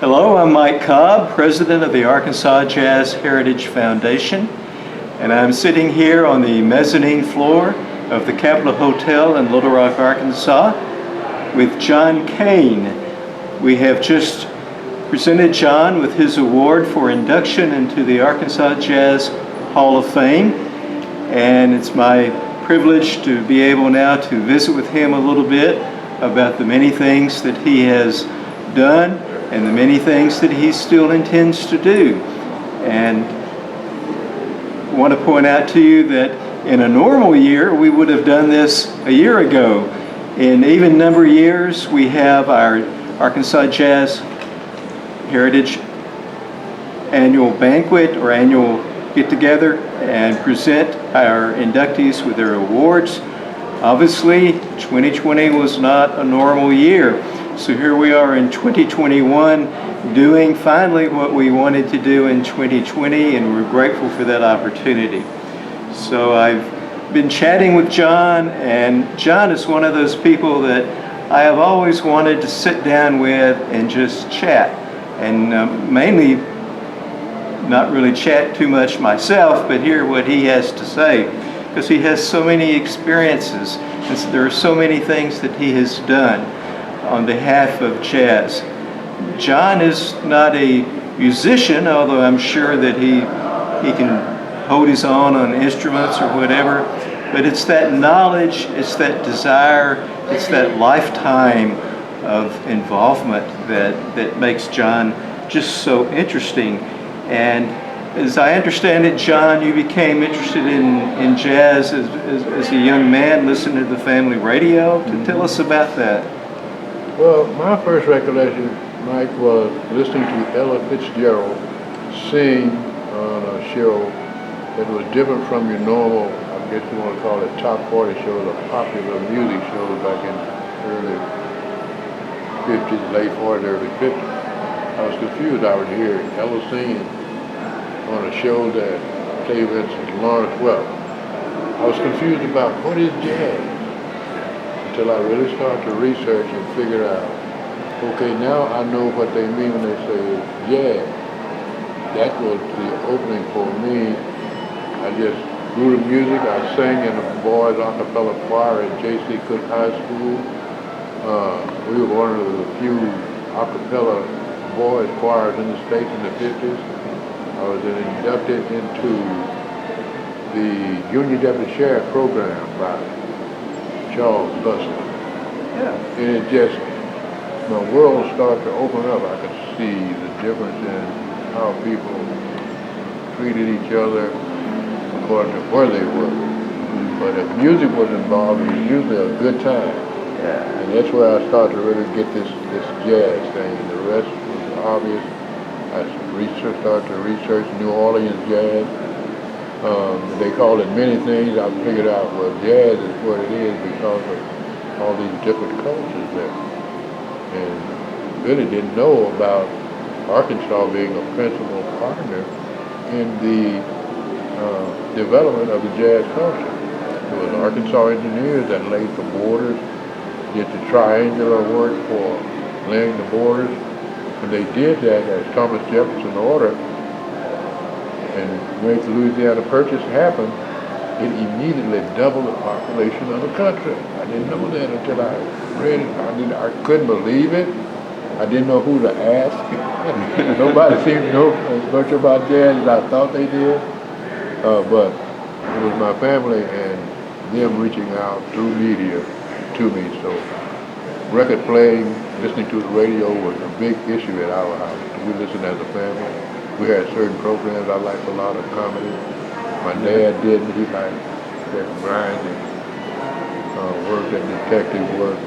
Hello, I'm Mike Cobb, president of the Arkansas Jazz Heritage Foundation, and I'm sitting here on the mezzanine floor of the Capitol Hotel in Little Rock, Arkansas, with John Cain. We have just presented John with his award for induction into the Arkansas Jazz Hall of Fame, and it's my privilege to be able now to visit with him a little bit about the many things that he has done and the many things that he still intends to do. And I want to point out to you that in a normal year, we would have done this a year ago. In even number years, we have our Arkansas Jazz Heritage annual banquet or annual get-together and present our inductees with their awards. Obviously, 2020 was not a normal year. So here we are in 2021 doing finally what we wanted to do in 2020, and we're grateful for that opportunity. So I've been chatting with John, and John is one of those people that I have always wanted to sit down with and just chat, and mainly not really chat too much myself, but hear what he has to say, because he has so many experiences, and so there are so many things that he has done on behalf of jazz. John is not a musician, although I'm sure that he can hold his own on instruments or whatever, but it's that knowledge, it's that desire, it's that lifetime of involvement that makes John just so interesting. And as I understand it, John, you became interested in jazz as a young man, listening to the family radio. Tell us about that. Well, my first recollection, Mike, was listening to Ella Fitzgerald sing on a show that was different from your normal, I guess you want to call it top 40 shows or popular music shows back in early 50s, late 40s, early 50s. I was confused. I would hear Ella sing on a show that played with Lawrence Welk. I was confused about what is jazz, until I really started to research and figure out, okay, now I know what they mean when they say jazz. That was the opening for me. I just grew the music. I sang in a boys' a cappella choir at J.C. Cook High School. We were one of the few a cappella boys' choirs in the States in the 50s. I was then inducted into the Junior Deputy Sheriff program by Charles Bussell. Yeah. And it just, my world started to open up. I could see the difference in how people treated each other according to where they were. But if music was involved, it was usually a good time. Yeah. And that's where I started to really get this jazz thing. The rest was obvious. I started to research New Orleans jazz. They call it many things. I figured out, well, jazz is what it is because of all these different cultures there. And really didn't know about Arkansas being a principal partner in the development of the jazz culture. It was Arkansas engineers that laid the borders, did the triangular work for laying the borders. When they did that, as Thomas Jefferson ordered, and when the Louisiana Purchase happened, it immediately doubled the population of the country. I didn't know that until I read it. I couldn't believe it. I didn't know who to ask. Nobody seemed to know as much about jazz as I thought they did. But it was my family and them reaching out through media to me. So record playing, listening to the radio was a big issue at our house. We listened as a family. We had certain programs. I liked a lot of comedy. My dad didn't. He liked that grinding work, that detective work,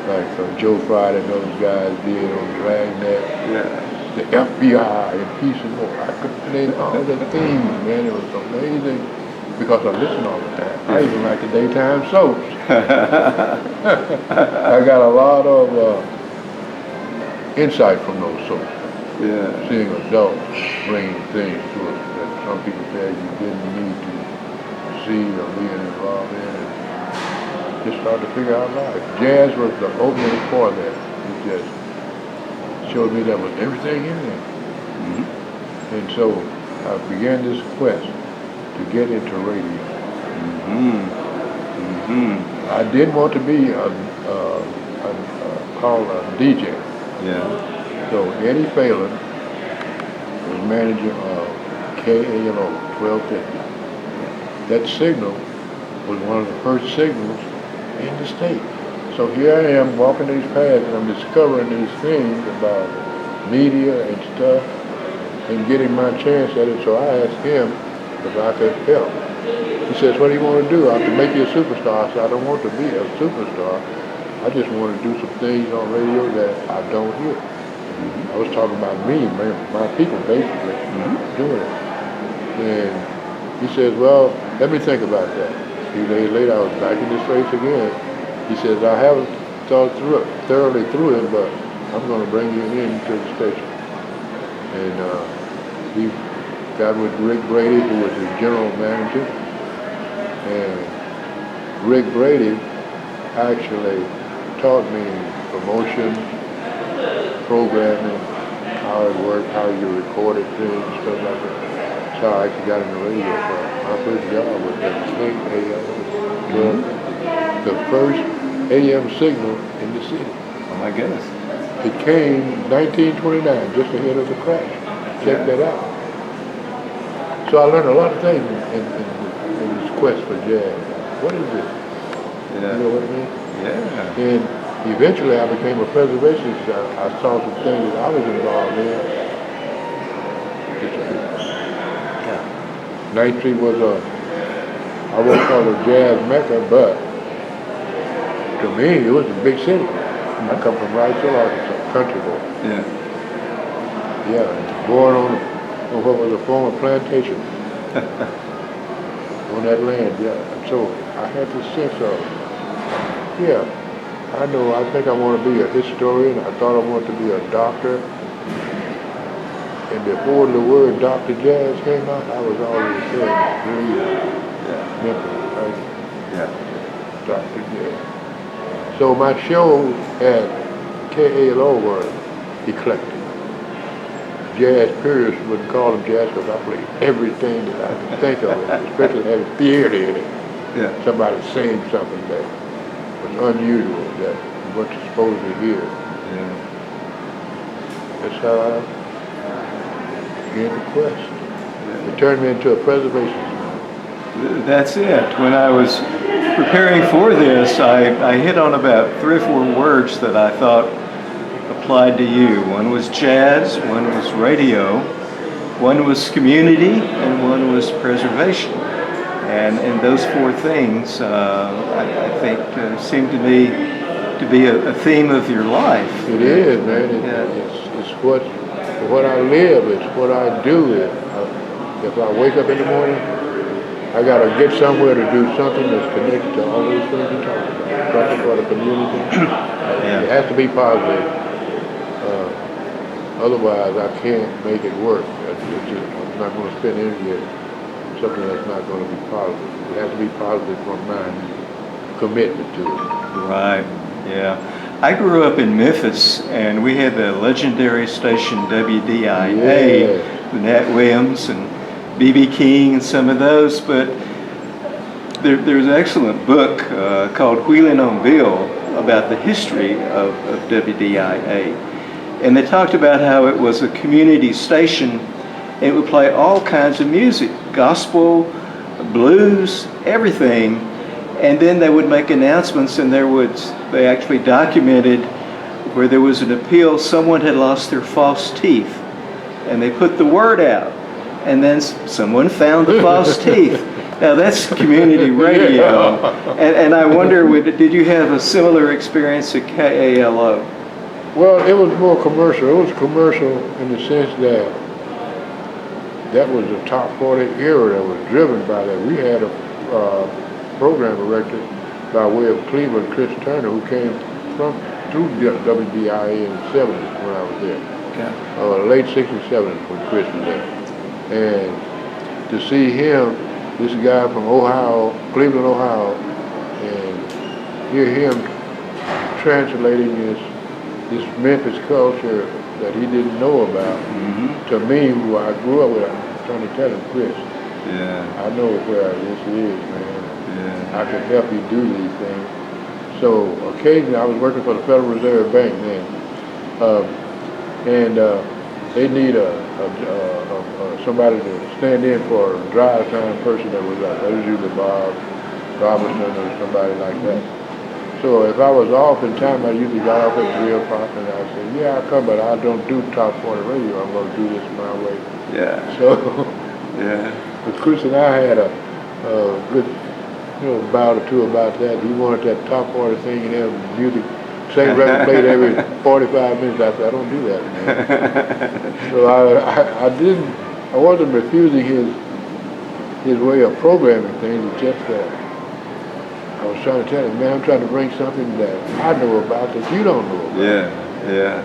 like Joe Friday and those guys did on Dragnet. Yeah. The FBI and Peace and War. I could name all the themes, man. It was amazing because I listened all the time. I even like the daytime soaps. I got a lot of insight from those soaps. Yeah. Seeing adults bringing things to us that some people said you didn't need to see or be involved in, and just started to figure out life. Jazz was the opening for that. It just showed me there was everything in there. Mm-hmm. And so I began this quest to get into radio. Mm-hmm. Mm-hmm. I didn't want to be called a DJ. Yeah. So Eddie Phelan was manager of KALO 1250. That signal was one of the first signals in the state. So here I am walking these paths and I'm discovering these things about media and stuff and getting my chance at it. So I asked him if I could help. He says, what do you want to do? I can make you a superstar. I said, I don't want to be a superstar. I just want to do some things on radio that I don't hear. I was talking about me, my people basically doing it. And he says, well, let me think about that. A few days later, I was back in his face again. He says, I haven't thought thoroughly through it, but I'm going to bring you into the station. And he got with Rick Brady, who was his general manager. And Rick Brady actually taught me promotion, programming, how it worked, how you recorded things, stuff like that. So I actually got in the radio for my first job was at KALO, the first AM signal in the city. Oh my goodness. It came 1929, just ahead of the crash. Check that out. So I learned a lot of things in this quest for jazz. What is it? Yeah. You know what I mean? Yeah. And eventually I became a preservationist. I saw some things that I was involved in. Yeah. Ninth Street was I won't call it a jazz mecca, but to me it was a big city. I come from Riceville, Arkansas, country boy. Yeah. Yeah, born on what was a former plantation on that land, yeah. And so I had this sense of, yeah, I know, I think I want to be a historian. I thought I wanted to be a doctor. And before the word Dr. Jazz came out, I was already saying, Memphis, right? Yeah. Dr. Jazz. So my show at KALO was eclectic. Jazz purists wouldn't call them jazz because I played everything that I could think of, especially having theater in it. Yeah. Somebody saying something that was unusual, that you weren't supposed to hear. Yeah. That's how I began the quest. It turned me into a preservationist. That's it. When I was preparing for this, I hit on about 3 or 4 words that I thought applied to you. One was jazz, one was radio, one was community, and one was preservation. And those 4 things, I think, seem to me to be a theme of your life. It is, man. It's what I live. It's what I do. If I wake up in the morning, I got to get somewhere to do something that's connected to all those things you talk about. Something for the community. It has to be positive. Otherwise, I can't make it work. I'm not going to spend energy at something that's not going to be positive. It has to be positive from my commitment to it. Right, yeah. I grew up in Memphis, and we had the legendary station WDIA, Nat Williams and B.B. King and some of those, but there's an excellent book called Wheeling on Bill about the history of WDIA. And they talked about how it was a community station. It would play all kinds of music, gospel, blues, everything. And then they would make announcements, and they actually documented where there was an appeal, someone had lost their false teeth. And they put the word out. And then someone found the false teeth. Now that's community radio. And I wonder, did you have a similar experience at KALO? Well, it was more commercial. It was commercial in the sense that that was the top 40 era that was driven by that. We had a program director by way of Cleveland, Chris Turner, who came through WDIA in the 70s when I was there. Yeah. Late 60s, 70s when Chris was there. And to see him, this guy from Ohio, Cleveland, Ohio, and hear him translating this Memphis culture that he didn't know about. To me, who I grew up with, I'm trying to tell him, Chris, Yeah. I know where this is, man. Yeah. I can help you do these things. So occasionally, I was working for the Federal Reserve Bank then, and they need somebody to stand in for a drive time person that was like, that was usually Bob Robertson or somebody like that. So if I was off in time, I usually got off at 3 o'clock and I said, yeah, I'll come, but I don't do top 40 radio. I'm going to do this my way. Yeah. So, Yeah. but Chris and I had a good, bout or two about that. He wanted that top 40 thing and have music, same record played every 45 minutes. I said, I don't do that, man. So I wasn't refusing his way of programming things. It's just that I was trying to tell him, man, I'm trying to bring something that I know about that you don't know about. Yeah.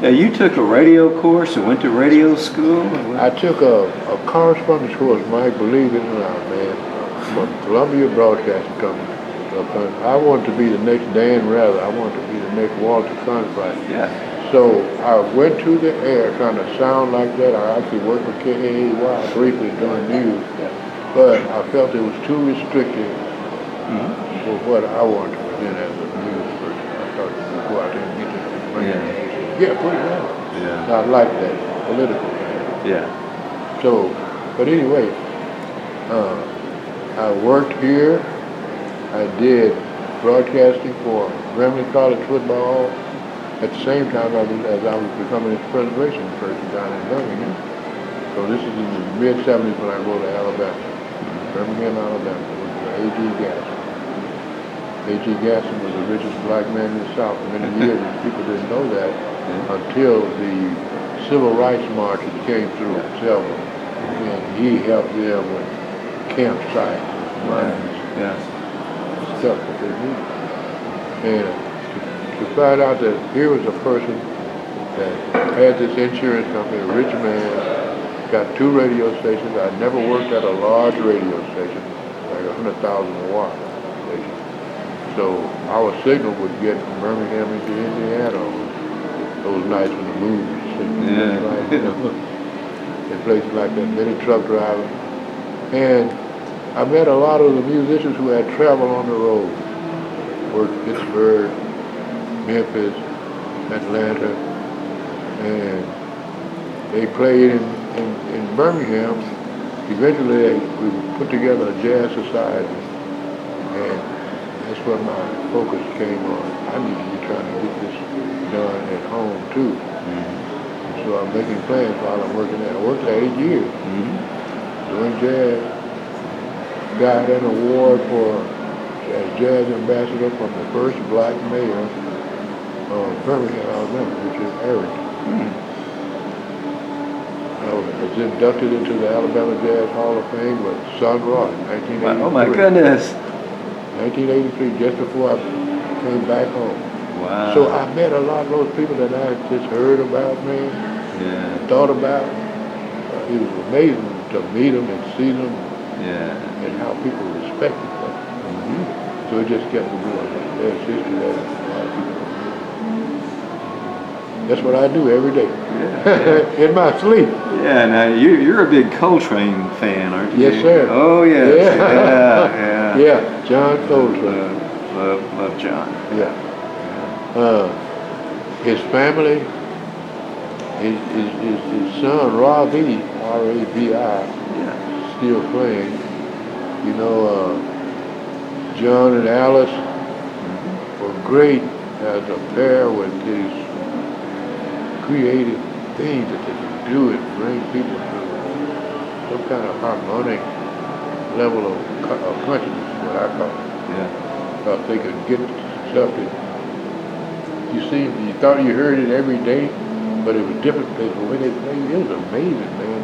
Now, you took a radio course and went to radio school? I took a correspondence course, Mike, believe it or not, man, from Columbia Broadcasting Company. I wanted to be the next Dan Rather. I wanted to be the next Walter Cronkite. Yeah. So I went to the air trying to sound like that. I actually worked with KAAY briefly doing news, but I felt it was too restrictive for what I wanted to present as a news person. I thought it would go out there and get this. Yeah, put it down. Yeah. I like that political thing. Yeah. So, but anyway, I worked here. I did broadcasting for Grambling College football. At the same time, as I was becoming a preservation person down in Birmingham. So this is in the mid-70s when I go to Alabama, Birmingham, Alabama, with A.G. Gasson. A.G. Gasson was the richest black man in the South for many years, and people didn't know that until the civil rights marches came through Selma, and he helped them with campsites, stuff that they needed. And to find out that here was a person that had this insurance company, a rich man, got 2 radio stations. I never worked at a large radio station, like 100,000 watt station. So our signal would get from Birmingham into Indiana on those nights when the moon was sitting in places like that, many truck drivers. And I met a lot of the musicians who had traveled on the road, worked Pittsburgh, Memphis, Atlanta, and they played in Birmingham. Eventually we put together a jazz society, and that's where my focus came on. I need to be trying to get this done at home too. So I'm making plans while I'm working there. I worked there 8 years doing jazz. Got an award as jazz ambassador from the first black mayor of Birmingham, Alabama, which is Eric. I was inducted into the Alabama Jazz Hall of Fame with Son Rock in 1983. Oh my goodness. 1983, just before I came back home. Wow. So I met a lot of those people that I just heard about, man, thought about. It was amazing to meet them and see them and how people respected them. So it just kept me going. There's history there. A lot of people. That's what I do every day. In my sleep. Yeah, now you're a big Coltrane fan, aren't you? Yes, sir. Oh, yes. Yeah. Yeah, John Coltrane. Love John. Yeah. His family, his son, Ravi, R-A-V-I, still playing. You know, John and Alice were great as a pair with these creative things that they can do and bring people to some kind of harmonic level of consciousness, what I call it. If they could get stuff that you thought you heard it every day, but it was different places. But when they played, it was amazing, man,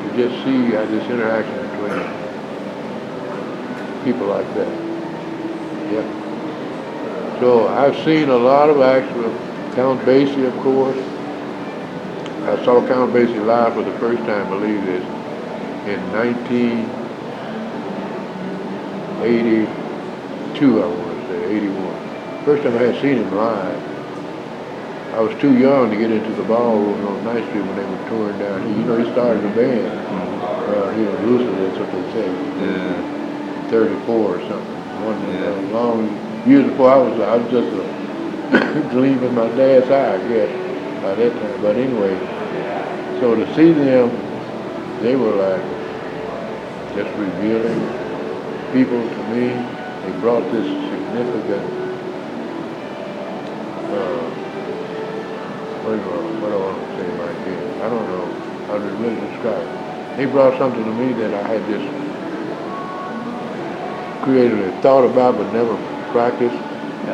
to just see this interaction between people like that. Yeah. So I've seen a lot of acts with Count Basie, of course. I saw Count Basie live for the first time, believe this, in 1982, I want to say, 81. First time I had seen him live. I was too young to get into the ballroom on Ninth Street when they were touring down here. You know, he started a band here in Lucid, that's what they say. Yeah. 34 or something. Long years before I was just a gleam in my dad's eye, I guess, by that time. But anyway, so to see them, they were like just revealing people to me. They brought this significant, what do I want to say right here? I don't know how to really describe it. They brought something to me that I had just creatively thought about but never practiced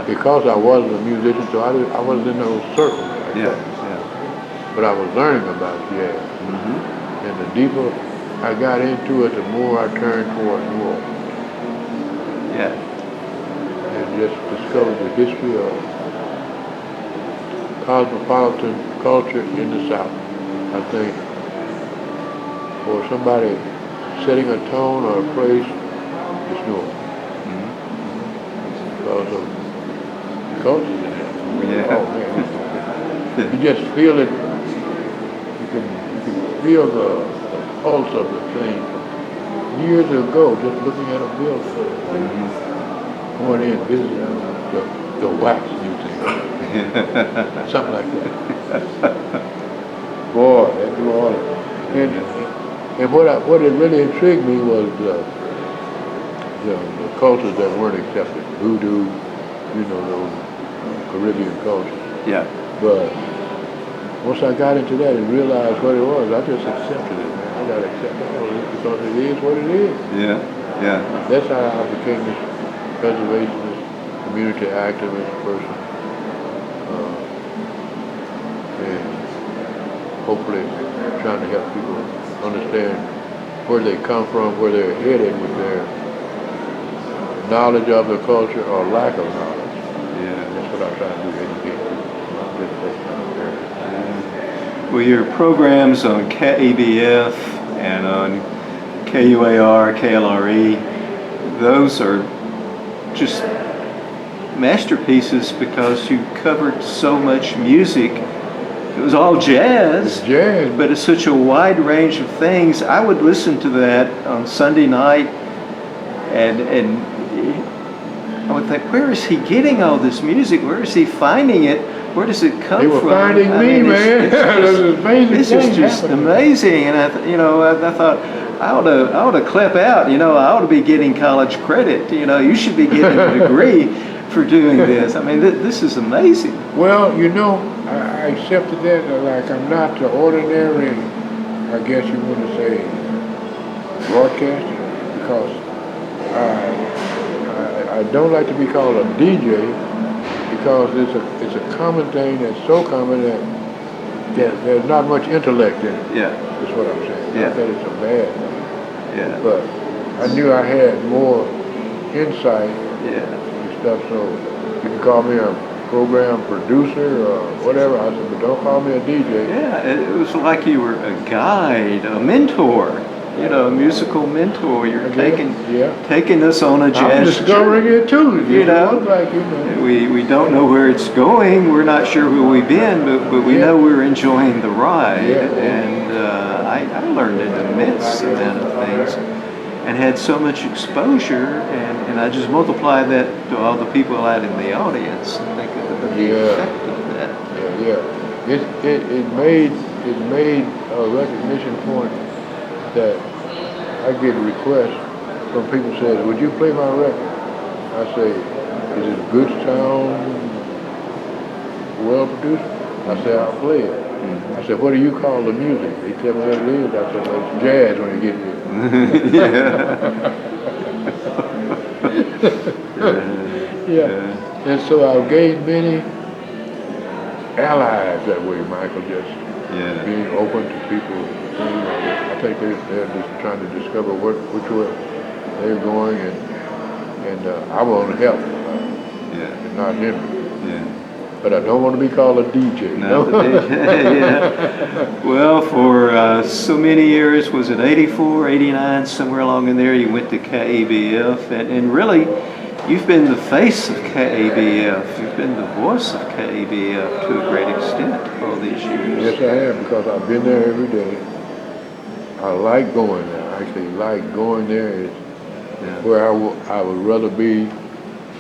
because I wasn't a musician, so I wasn't in those circles. But I was learning about jazz. And the deeper I got into it, the more I turned toward New Orleans. And just discovered the history of cosmopolitan culture in the South. I think for somebody setting a tone or a place, it's New Orleans. Because of the culture in there. Oh man, you just feel it. You can feel the pulse of the thing. Years ago, just looking at a building, going in, visiting the wax museum, something like that. Boy, that New Orleans. And what it really intrigued me was the cultures that weren't accepted. Voodoo, you know, those Caribbean cultures. But once I got into that and realized what it was, I just accepted it, man. I got to accept it because it is what it is. That's how I became this preservationist, community activist person. And hopefully trying to help people understand where they come from, where they're headed with their knowledge of the culture or lack of knowledge. That's what I try to do, educate people. Well, your programs on KEBF and on KUAR, KLRE, those are just masterpieces because you covered so much music. It was all jazz, but it's such a wide range of things. I would listen to that on Sunday night and I would think, where is he getting all this music? Where is he finding it? Where does it come from? They were finding me, man. This is just amazing. And I thought, I ought to clip out. I ought to be getting college credit. You should be getting a degree for doing this. I mean, this is amazing. Well, I accepted that. Like I'm not the ordinary, I guess you want to say, broadcaster, because I don't like to be called a DJ because it's a common thing that's so common that there's not much intellect in it. That's what I'm saying. Not that it's a bad thing. But I knew I had more insight and stuff, so you can call me a program producer or whatever. I said, but don't call me a DJ. It was like you were a guide, a mentor. A musical mentor. You're taking us on a jazz I'm discovering it too. We don't know where it's going. We're not sure where we've been, but we know we're enjoying the ride. And I learned an immense amount of things and had so much exposure, and I just multiply that to all the people out in the audience and think of the effect of that. It made a recognition point that I get requests from people saying, would you play my record? I say, is it good sound, well produced? I say, I'll play it. I said, what do you call the music? They tell me what it is. I said, well, it's jazz when you get here. And so I've gained many allies that way, Michael, just being open to people. I think they're just trying to discover which way they're going, and I want to help and not hinder. But I don't want to be called a DJ. Not a DJ. Well, for so many years, was it 84, 89, somewhere along in there, you went to KEBF, and really, You've been the face of KABF. You've been the voice of KABF to a great extent all these years. Yes, I have, because I've been there every day. I like going there. I actually like going there. It's where I would rather be.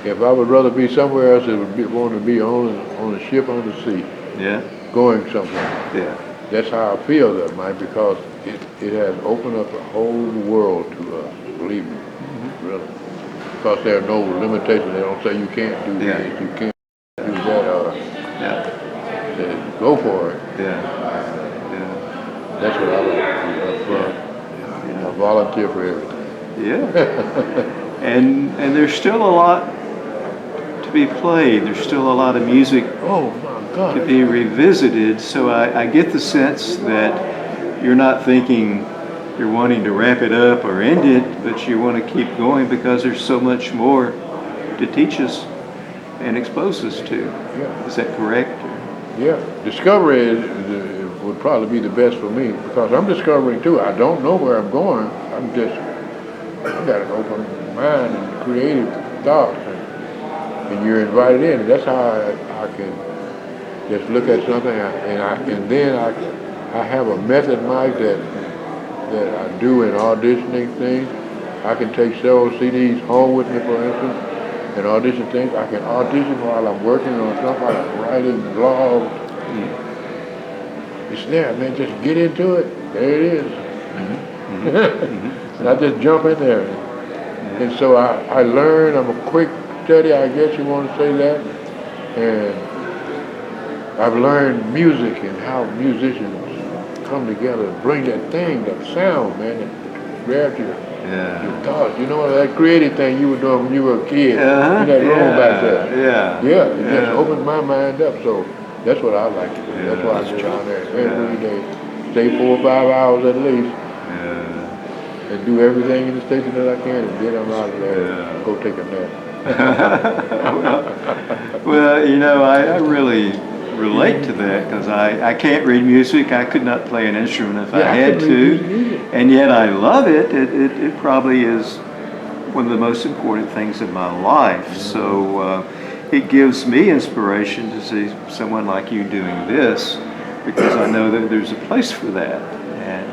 If I would rather be somewhere else, it would be want to be on a ship on the sea. Yeah. Going somewhere. Yeah. That's how I feel that night, because it has opened up a whole world to us. Believe me, really. Because there are no limitations. They don't say you can't do this, you can't do that, or say, go for it. Yeah. That's what I like to do up front. I volunteer for everything. Yeah. and there's still a lot to be played. There's still a lot of music Oh my God. to be revisited. So I get the sense that you're not thinking you're wanting to wrap it up or end it, but you want to keep going because there's so much more to teach us and expose us to. Yeah. Is that correct? Yeah. Discovery would probably be the best for me, because I'm discovering too. I don't know where I'm going. I got an open mind and creative thoughts, and you're invited in. And that's how I can just look at something, and then I have a method, Mike, that I do in auditioning things. I can take several CDs home with me, for instance, and audition things. I can audition while I'm working on something, while I'm writing blogs. It's there, man. Just get into it. There it is. And I just jump in there. And so I learn. I'm a quick study, I guess you want to say that. And I've learned music and how musicians come together and bring that thing, that sound, man, that grabs your thoughts. You know, that creative thing you were doing when you were a kid in that room back there. Yeah, it just opened my mind up. So that's what I like to do. That's why I go down there every day. Stay 4 or 5 hours at least. And do everything in the station that I can, and get them out of there and go take a nap. Well, you know, I really relate to that, because I can't read music. I could not play an instrument if I had to, and yet I love it. It probably is one of the most important things in my life. So it gives me inspiration to see someone like you doing this, because I know that there's a place for that, and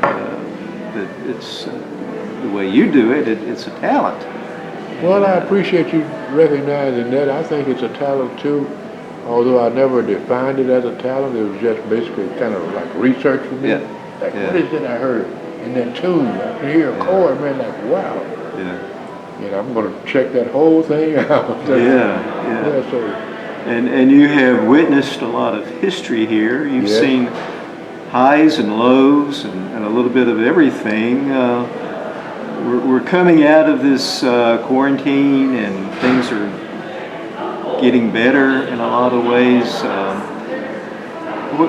that it's the way you do it. It's a talent. Well, I appreciate you recognizing that. I think it's a talent too, although I never defined it as a talent. It was just basically kind of like research for me. Like, what is it I heard in that tune? I can hear a chord, man, like, wow. And I'm going to check that whole thing out. So, and you have witnessed a lot of history here. You've seen highs and lows and a little bit of everything. We're coming out of this quarantine, and things are getting better in a lot of ways.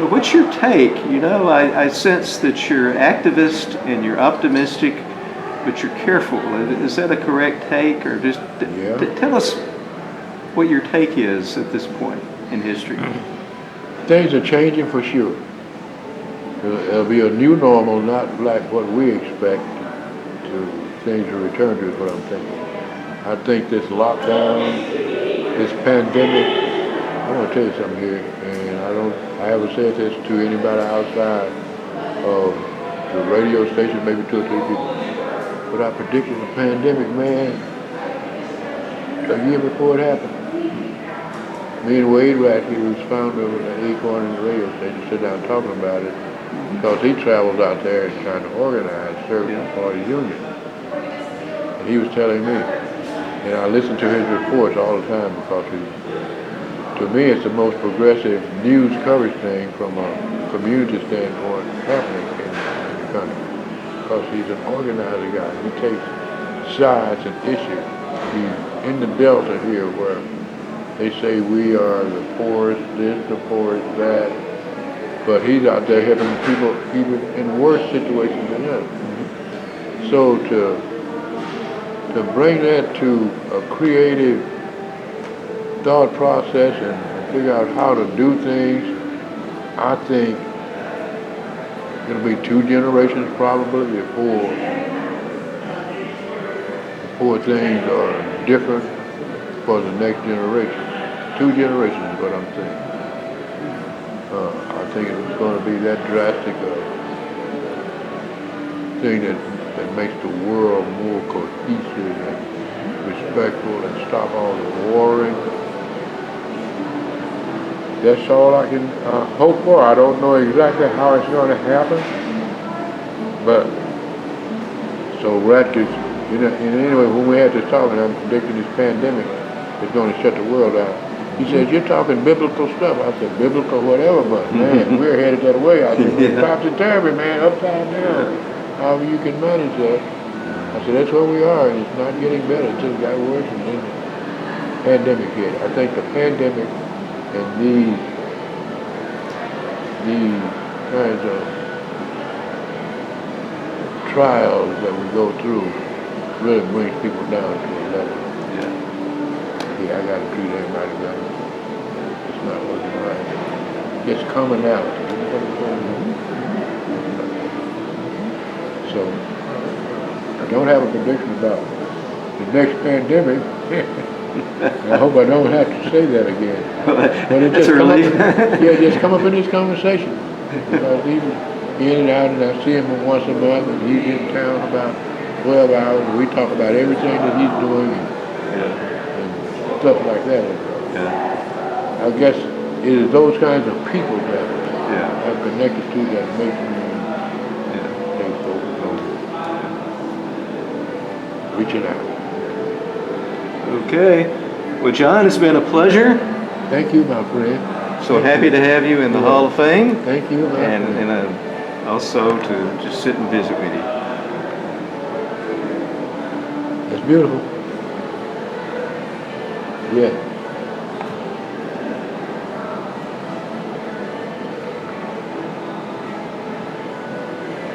What's your take? You know, I sense that you're activist and you're optimistic, but you're careful. Is that a correct take, or just tell us what your take is at this point in history? Things are changing for sure. There'll be a new normal, not like what we expect things to return to, is what I'm thinking. I think this lockdown, this pandemic, I want to tell you something here, and I haven't said this to anybody outside of the radio station, maybe 2 or 3 people, but I predicted the pandemic, man, a year before it happened. Me and Wade Radke, who's founder of the Acorn and the radio station, sit down talking about it, because he travels out there and trying to organize service party union. And he was telling me, and I listen to his reports all the time, because to me it's the most progressive news coverage thing from a community standpoint happening in the country. Because he's an organizer guy. He takes sides and issues. He's in the Delta here, where they say we are the poorest this, the poorest that. But he's out there helping people even in worse situations than us. So to bring that to a creative thought process and figure out how to do things, I think it'll be 2 generations probably before things are different. for the next generation. 2 generations is what I'm saying. I think it's going to be that drastic thing that makes the world more cohesive and respectful and stop all the warring. That's all I can hope for. I don't know exactly how it's going to happen, but so Radcliffe, and anyway, when we had this talking, I'm predicting this pandemic is going to shut the world down. He says, you're talking biblical stuff. I said, biblical whatever, but man, we're headed that way. I said, Yeah. topsy-turvy, man, upside down. However you can manage that. I said, that's where we are, and it's not getting better. It just got worse, and then the pandemic hit. I think the pandemic and these kinds of trials that we go through really brings people down to a level. Yeah, I got to treat everybody better. It's not looking right. It's commonality. So, I don't have a prediction about the next pandemic. I hope I don't have to say that again. But it That's just a relief. just come up in this conversation. Because he's in and out, and I see him once a month, and he's in town about 12 hours, and we talk about everything that he's doing and stuff like that. I guess it is those kinds of people that I'm connected to that makes me think so. Reaching out. Okay. Well, John, it's been a pleasure. Thank you, my friend. So happy to have you in the Hall of Fame, Thank you, my friend. and also to just sit and visit with you. That's beautiful. Yeah.